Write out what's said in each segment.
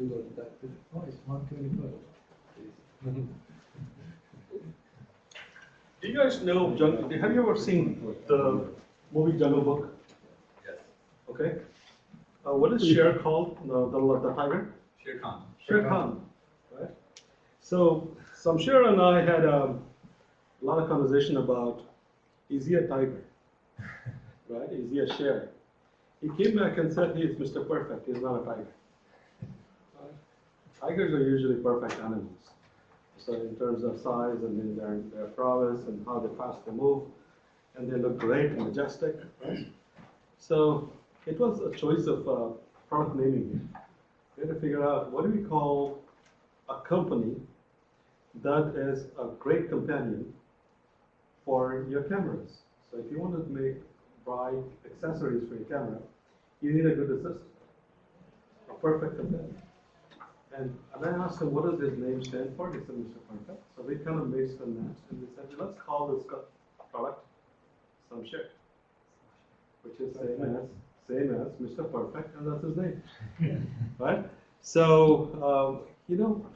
You got that. Oh, it's 125. Do you guys know, have you ever seen the movie Jungle Book? Yes. Okay. What is Shere called? The tiger? Shere Khan. Shere Khan. Right? So, Samsher and I had a lot of conversation about, is he a tiger? Right? Is he a Shere? He came back and said he is Mr. Perfect. He's not a tiger. Right? Tigers are usually perfect animals. So in terms of size and in their prowess and how fast they move, and they look great and majestic, right? So it was a choice of product naming here. We had to figure out what do we call a company that is a great companion for your cameras. So if you want to buy accessories for your camera, you need a good assistant, a perfect companion. And I asked him, what does his name stand for? He said, Mr. Perfect. So we kind of made some match, and we said, let's call this product Samsher, which is same as Mr. Perfect, and that's his name, right? So,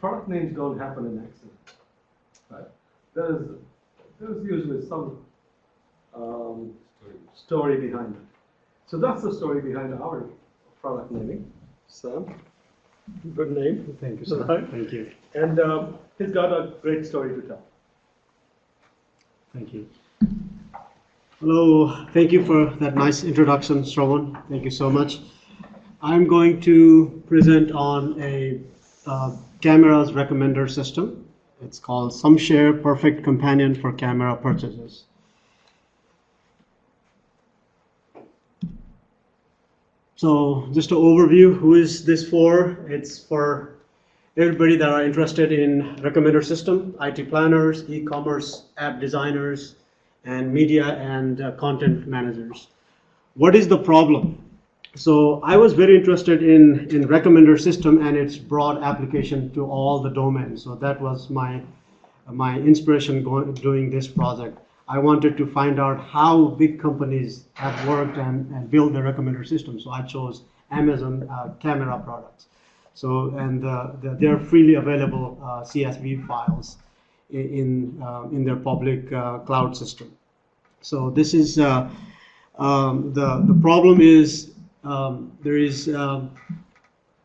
product names don't happen in accident, right? There's usually some story behind it. So that's the story behind our product naming. So. Good name. Thank you, sir. Right. Thank you. And he's got a great story to tell. Thank you. Hello. Thank you for that nice introduction, Shravan. Thank you so much. I'm going to present on a camera's recommender system. It's called Samsher Perfect Companion for Camera Purchases. So just an overview, who is this for? It's for everybody that are interested in recommender system, IT planners, e-commerce app designers, and media and content managers. What is the problem? So I was very interested in recommender system and its broad application to all the domains. So that was my inspiration doing this project. I wanted to find out how big companies have worked and built their recommender system. So I chose Amazon camera products. So, and they're freely available CSV files in their public cloud system. So this is, the problem is there is a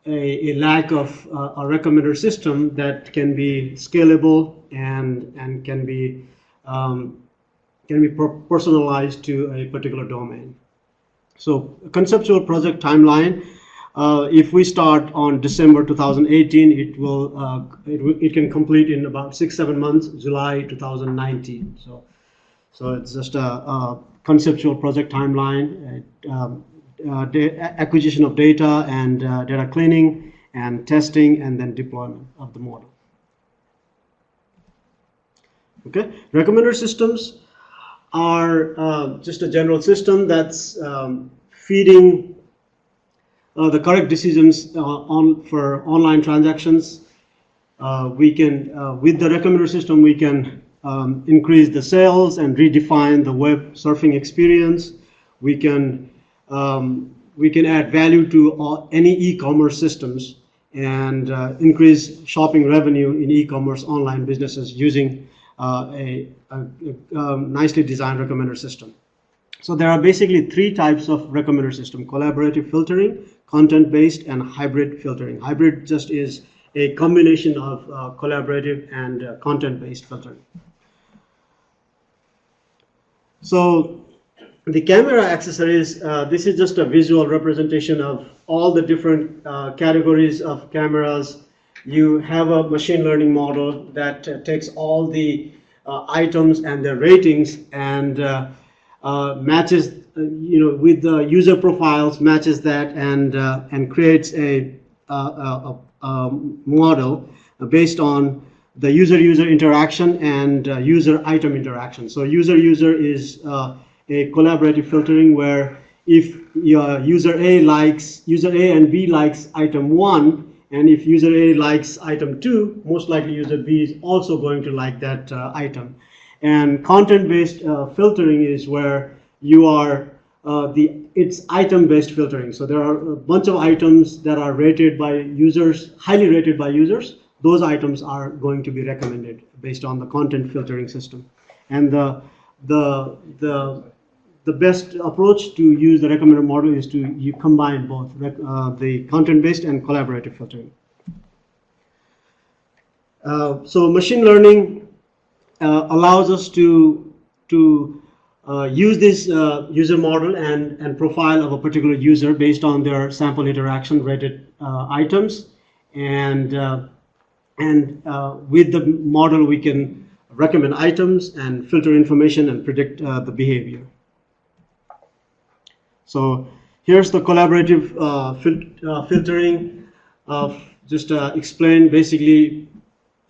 lack of a recommender system that can be scalable and can be personalized to a particular domain. So conceptual project timeline, if we start on December 2018, it can complete in about 6-7 months, July 2019. So it's just a conceptual project timeline, acquisition of data and data cleaning and testing and then deployment of the model. Okay, recommender systems are just a general system that's feeding the correct decisions for online transactions. We can, with the recommender system, we can increase the sales and redefine the web surfing experience. We can add value to any e-commerce systems and increase shopping revenue in e-commerce online businesses using a nicely designed recommender system. So there are basically 3 types of recommender system: collaborative filtering, content-based, and hybrid filtering. Hybrid just is a combination of collaborative and content-based filtering. So the camera accessories, this is just a visual representation of all the different categories of cameras. You have a machine learning model that takes all the items and their ratings and matches, with the user profiles, matches that and creates a model based on the user-user interaction and user-item interaction. So user-user is a collaborative filtering where if user A and B likes item 1, and if user A likes item 2, most likely user B is also going to like that item. And content-based filtering is where you are it's item-based filtering. So there are a bunch of items that are rated by users, highly rated by users. Those items are going to be recommended based on the content filtering system. And the best approach to use the recommender model is to you combine both the content-based and collaborative filtering. So machine learning allows us to use this user model and profile of a particular user based on their sample interaction rated items, and with the model we can recommend items and filter information and predict the behavior. So here's the collaborative filtering. Just explain basically.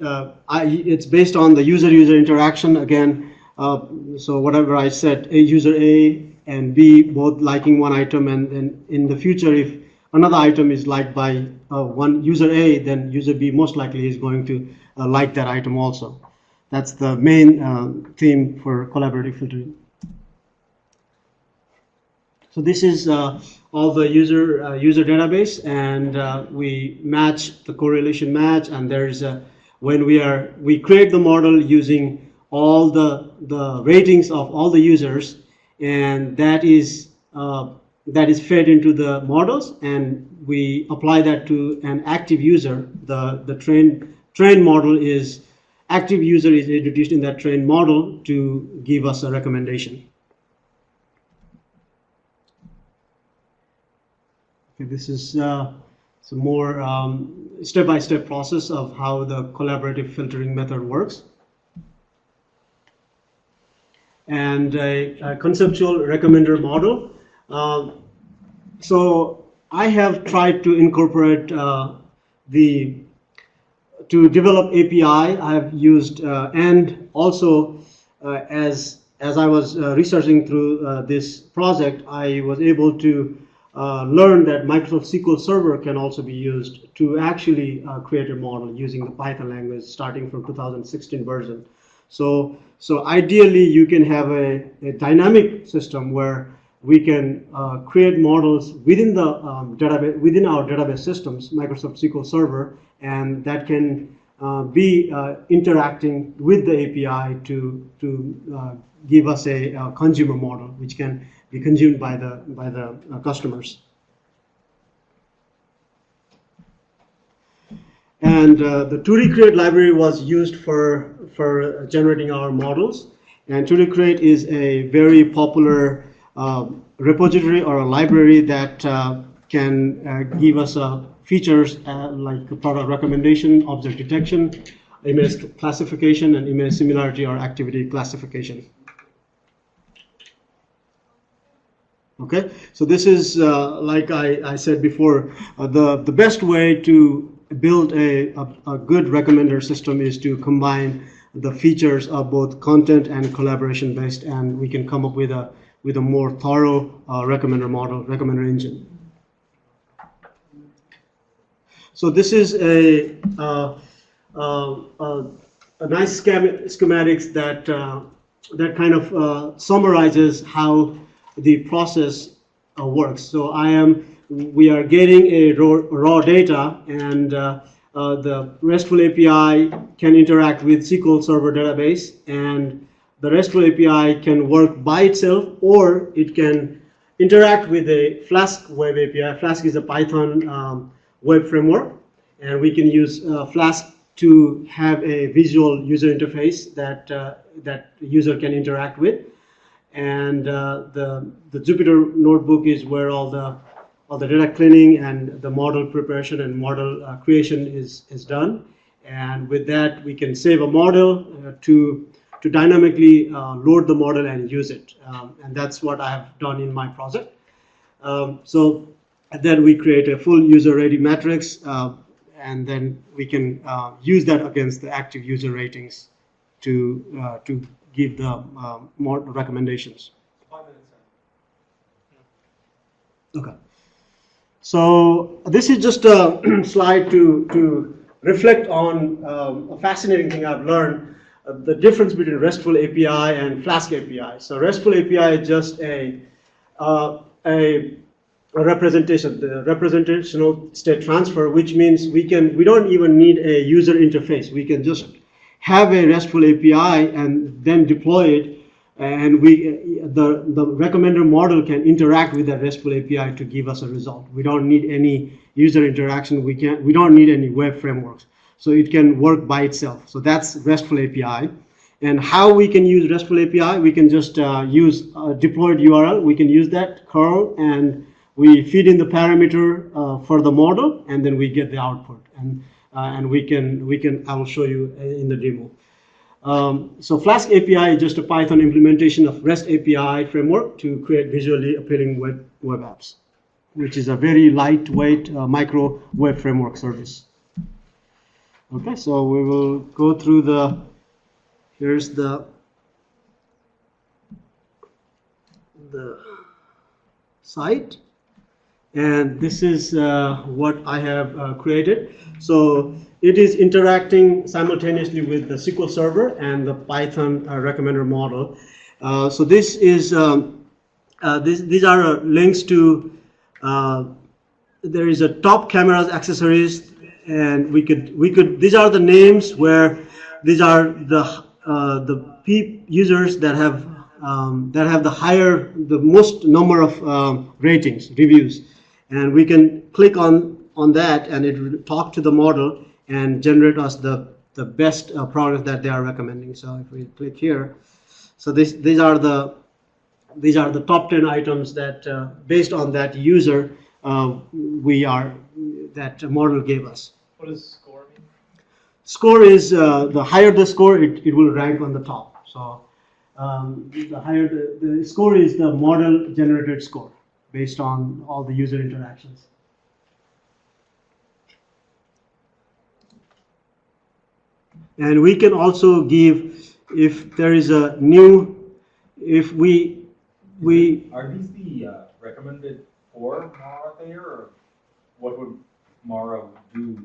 It's based on the user-user interaction again. So whatever I said, user A and B both liking one item, and in the future, if another item is liked by one user A, then user B most likely is going to like that item also. That's the main theme for collaborative filtering. So this is all the user database, and we match the correlation match, and there's when we create the model using all the ratings of all the users, and that is fed into the models, and we apply that to an active user. The trained model is active user is introduced in that trained model to give us a recommendation. Okay, this is some more step-by-step process of how the collaborative filtering method works. And a conceptual recommender model. So I have tried to incorporate to develop API. I have used and also as I was researching through this project, I was able to learn that Microsoft SQL Server can also be used to actually create a model using the Python language starting from 2016 version. So ideally you can have a dynamic system where we can create models within the database, within our database systems, Microsoft SQL Server, and that can be interacting with the API to give us a consumer model, which can be consumed by the customers. And the 2D Create library was used for generating our models. And 2D Create is a very popular repository or a library that can give us features like product recommendation, object detection, image classification, and image similarity or activity classification. Okay, so this is like I said before, the best way to build a good recommender system is to combine the features of both content and collaboration based, and we can come up with a more thorough recommender model, recommender engine. So this is a nice schematics that kind of summarizes how the process works. So we are getting a raw data, and the RESTful API can interact with SQL Server database, and the RESTful API can work by itself, or it can interact with a Flask web API. Flask is a Python web framework, and we can use Flask to have a visual user interface that user can interact with. And the Jupyter notebook is where all the data cleaning and the model preparation and model creation is done. And with that, we can save a model to dynamically load the model and use it. And that's what I have done in my project. So then we create a full user-ready matrix, and then we can use that against the active user ratings to give the more recommendations. 5 minutes. Okay. So this is just a slide to reflect on a fascinating thing I've learned, the difference between RESTful API and Flask API. So RESTful API is just a a representation, the representational state transfer, which means we don't even need a user interface. We can just have a RESTful API and then deploy it, and the recommender model can interact with that RESTful API to give us a result. We don't need any user interaction. We don't need any web frameworks. So it can work by itself. So that's RESTful API. And how we can use RESTful API, we can just use a deployed URL. We can use that curl, and we feed in the parameter for the model, and then we get the output. And we can. I will show you in the demo. So Flask API is just a Python implementation of REST API framework to create visually appealing web apps, which is a very lightweight micro web framework service. Okay, so we will go through here's the site, and this is what I have created. So it is interacting simultaneously with the SQL Server and the Python recommender model. So this is these are links to there is a top cameras accessories, and we could these are the names where these are the users that have the most number of ratings, reviews, and we can click on that, and it will talk to the model and generate us the best product that they are recommending. So if we click here, so these are the top 10 items that based on that user that model gave us. What does score mean? Score is the higher the score, it will rank on the top. So the higher the score is the model generated score based on all the user interactions. And we can also give, if there is a new, if we Are these the recommended for Mara there, or what would Mara do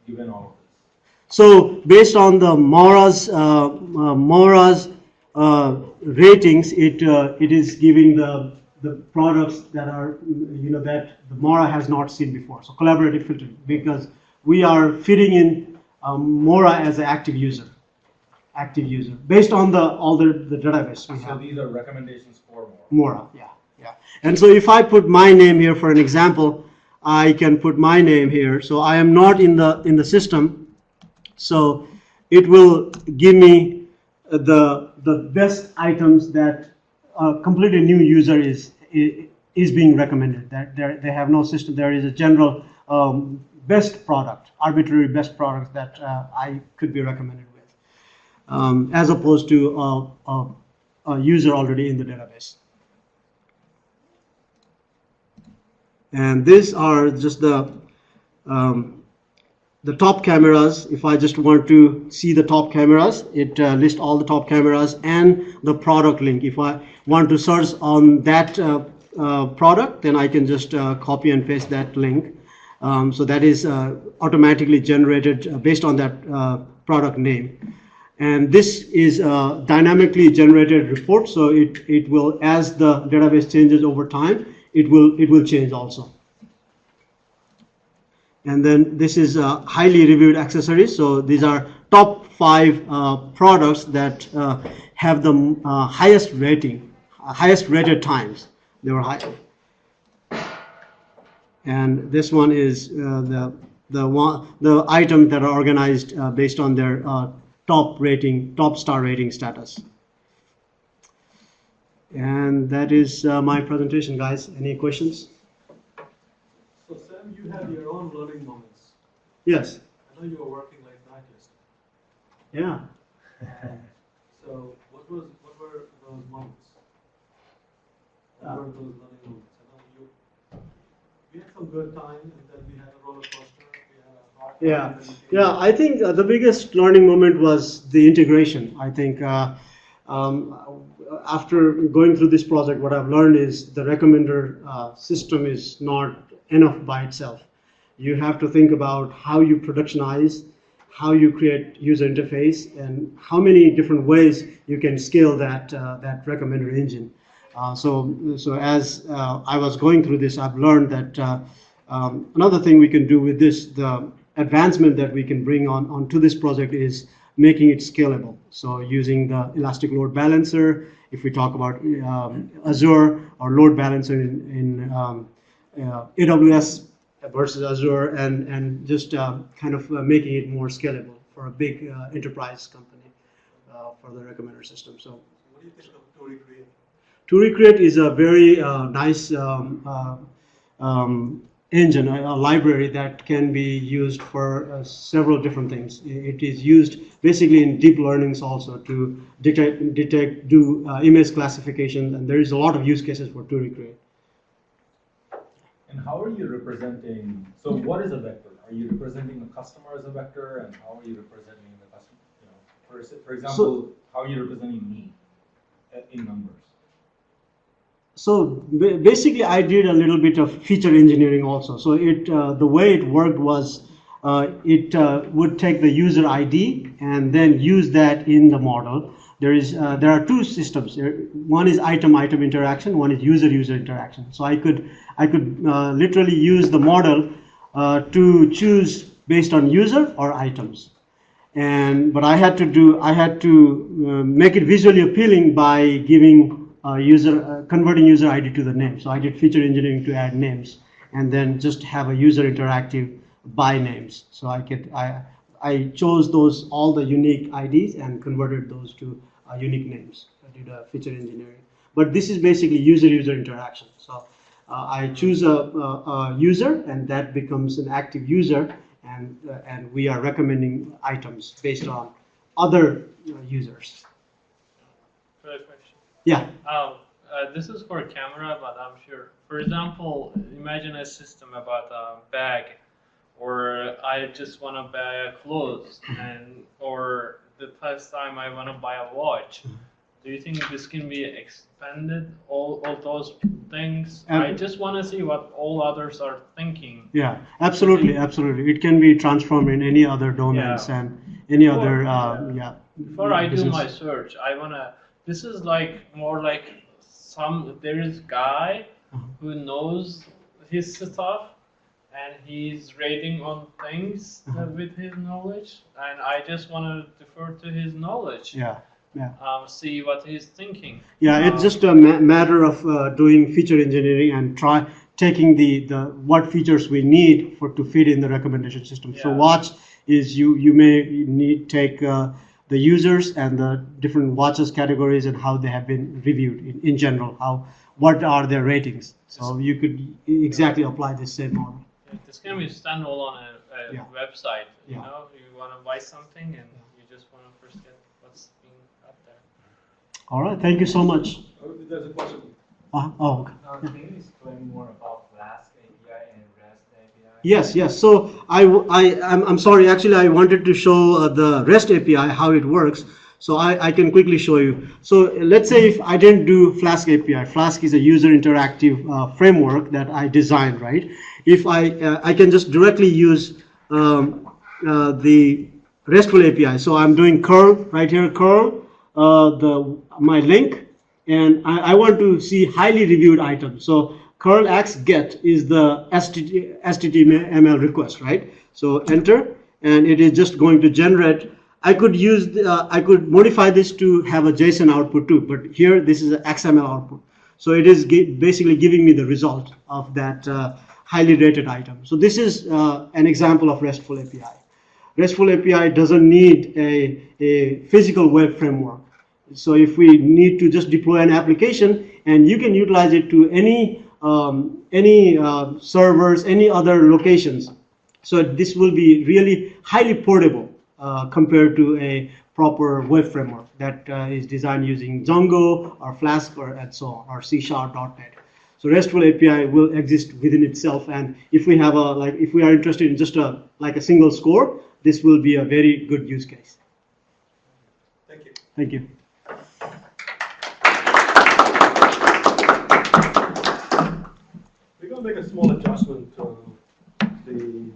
given all of this? So based on the Mara's ratings, it is giving the products that are that the Mara has not seen before. So collaborative filtering, because we are fitting in Mora as an active user based on all the database we have. So these are recommendations for Mora, yeah. And so if I put my name here for an example, I can put my name here. So I am not in the system, so it will give me the best items that a completely new user is being recommended. That they have no system. There is a general best product, arbitrary best product that I could be recommended with, as opposed to a user already in the database. And these are just the top cameras. If I just want to see the top cameras, it lists all the top cameras and the product link. If I want to search on that product, then I can just copy and paste that link. So that is automatically generated based on that product name. And this is a dynamically generated report, so it will, as the database changes over time, it will change also. And then this is highly reviewed accessories. So these are top 5 products that have the highest rating, highest rated times. They were high. And this one is the items that are organized based on their top star rating status. And that is my presentation, guys. Any questions? So Sam, you had your own learning moments. Yes. I know you were working like night yesterday. Yeah. So what were those moments? What were those learning moments? I know we had some good time, and then we had a roller coaster. We had a hard time. Yeah. I think the biggest learning moment was the integration. I think after going through this project, what I've learned is the recommender system is not enough by itself. You have to think about how you productionize, how you create user interface, and how many different ways you can scale that recommender engine. So as I was going through this, I've learned that another thing we can do with this, the advancement that we can bring onto this project is making it scalable. So using the elastic load balancer, if we talk about Azure or load balancer in AWS versus Azure, and just kind of making it more scalable for a big enterprise company for the recommender system. So What do you think of To Recreate? To Recreate is a very nice engine, a library that can be used for several different things. It is used basically in deep learnings also to do image classification, and there is a lot of use cases for To Recreate. And how are you representing, so what is a vector? Are you representing the customer as a vector, and how are you representing the customer? You know, for example, how are you representing me in numbers? So basically, I did a little bit of feature engineering also. So the way it worked was it would take the user ID and then use that in the model. There are two systems. One is item-item interaction. One is user-user interaction. So I could literally use the model to choose based on user or items. But I had to make it visually appealing by giving converting user ID to the name. So I did feature engineering to add names, and then just have a user interactive by names. So I chose all the unique IDs and converted those to unique names. I did a feature engineering. But this is basically user-user interaction. So I choose a user, and that becomes an active user, and we are recommending items based on other users. Good question. Yeah. This is for camera, but I'm sure. For example, imagine a system about a bag, or I just want to buy clothes, or the first time I want to buy a watch. Do you think this can be expanded, all those things? I just want to see what all others are thinking. Yeah, absolutely. It can be transformed in any other domains and any other, Before I do my search, I want to, this is like more like there is guy who knows his stuff, and he's rating on things with his knowledge, and I just want to defer to his knowledge. See what he's thinking. It's just a matter of doing feature engineering and taking the what features we need to fit in the recommendation system. So watch is you may take the users and the different watches categories and how they have been reviewed in general. What are their ratings? So you could exactly apply the same model. This can be standalone on a website. You know, you want to buy something and you just want to first get what's being up there. All right, thank you so much. There's a question. Okay. Can you explain more about Flask API and REST API? Yes. So I'm sorry. Actually, I wanted to show the REST API how it works. So I can quickly show you. So let's say if I didn't do Flask API. Flask is a user interactive framework that I designed, right? If I can just directly use the RESTful API. So I'm doing curl right here, curl my link, and I want to see highly reviewed items. So curl x get is the HTML request, right? So enter, and it is just going to generate. I could modify this to have a JSON output too, but here this is an XML output. So it is basically giving me the result of that highly rated item. So this is an example of RESTful API. RESTful API doesn't need a physical web framework. So if we need to just deploy an application, and you can utilize it to any servers, any other locations. So this will be really highly portable compared to a proper web framework that is designed using Django or Flask and so on, or C#.NET. So RESTful API will exist within itself, and if we have if we are interested in just a single score, this will be a very good use case. Thank you. Thank you. We're going to make a small adjustment to the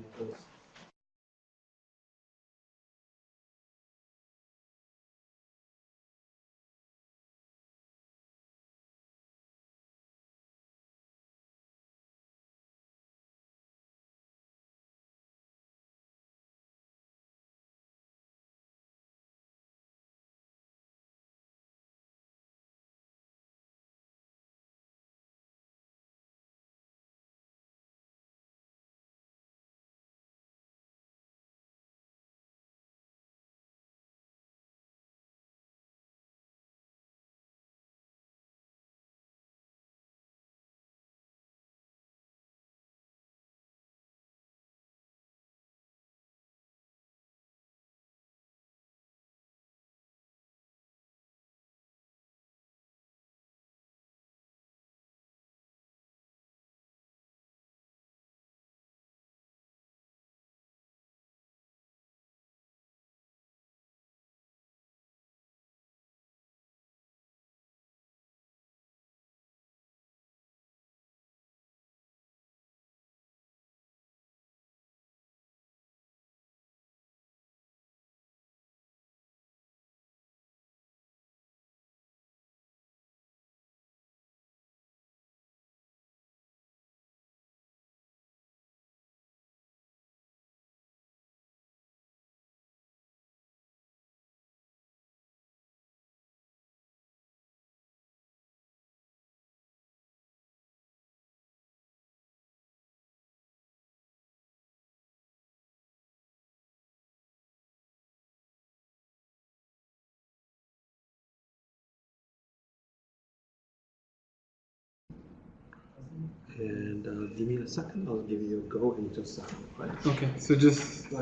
And give me a second, I'll give you a go in just a second, right? Okay, so just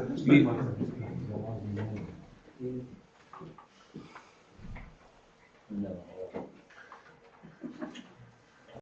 No.